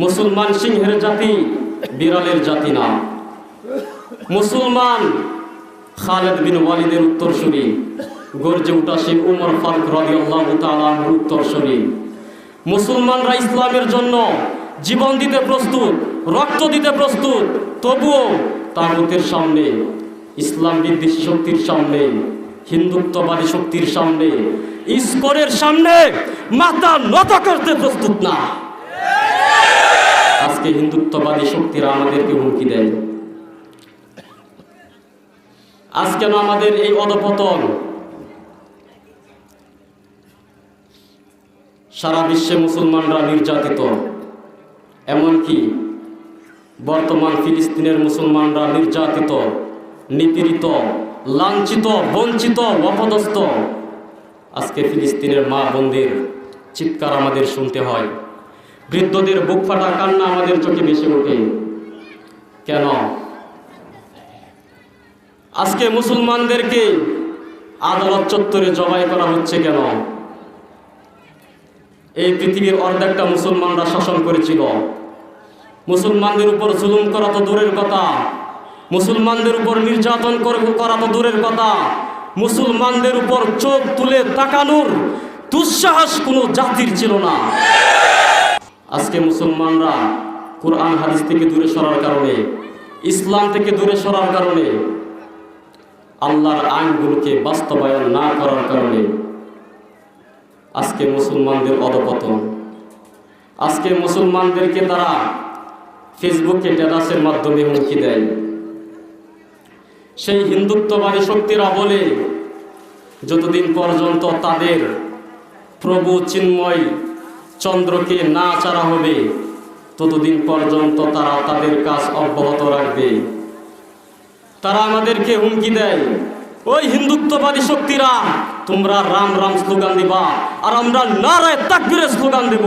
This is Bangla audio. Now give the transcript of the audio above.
মুসলমান সিংহের জাতি, বিড়ালের জাতি না। মুসলমান খালেদ বিন ওয়ালিদের উত্তরসূরি, গর্জে উঠা সেই উমর ফারুক রাদিয়াল্লাহু তাআলা আনহুর উত্তরসূরি। মুসলমানরা ইসলামের জন্য জীবন দিতে প্রস্তুত, রক্ত দিতে প্রস্তুত, তবুও তাগুতের সামনে, ইসলাম বিদ্বেষী শক্তির সামনে, হিন্দুত্ববাদী শক্তির সামনে, ইসকনের সামনে মাথা নত করতে প্রস্তুত না। আজকে হিন্দুত্ববাদী শক্তিরা আমাদেরকে হুমকি দেয়। আজ কেন আমাদের এই অধপতন? সারা বিশ্বে মুসলমানরা নির্যাতিত, এমনকি বর্তমান ফিলিস্তিনের মুসলমানরা নির্যাতিত, নিপীড়িত, লাঞ্ছিত, বঞ্চিত, অপদস্থ। আজকে ফিলিস্তিনের মা বোনদের চিৎকার আমাদের শুনতে হয়, বৃদ্ধদের বুক ফাটা কান্না আমাদের চোখে ভেসে ওঠে। কেন আজকে মুসলমানদেরকে আদালত চত্বরে জবাই করা হচ্ছে? কেন? এই পৃথিবীর অর্ধেকটা মুসলমানরা শাসন করেছিল। মুসলমানদের উপর জুলুম করা তো দূরের কথা, মুসলমানদের উপর নির্যাতন করা তো দূরের কথা, মুসলমানদের উপর চোখ তুলে তাকানোর দুঃসাহস কোনো জাতির ছিল না। আজকে মুসলমানরা কোরআন হাদিস থেকে দূরে সরার কারণে, ইসলাম থেকে দূরে সরার কারণে, আল্লাহর আইনগুলোকে বাস্তবায়ন না করার কারণে আজকে মুসলমানদের অধপতন। আজকে মুসলমানদেরকে তারা ফেসবুকে স্ট্যাটাসের মাধ্যমে হুমকি দেয়। সেই হিন্দুত্ববাদী শক্তিরা বলে, যতদিন পর্যন্ত তাদের প্রভু চিন্ময় চন্দ্রকে না চারা হবে, ততদিন পর্যন্ত তারা তাদের কাজ অব্যাহত রাখবে। তারা আমাদেরকে হুমকি দেয়, ওই হিন্দুত্ববাদী শক্তিরা, তোমরা রাম রাম স্লোগান দিবা আর আমরা নারায়ে তাকবীরের স্লোগান দেব।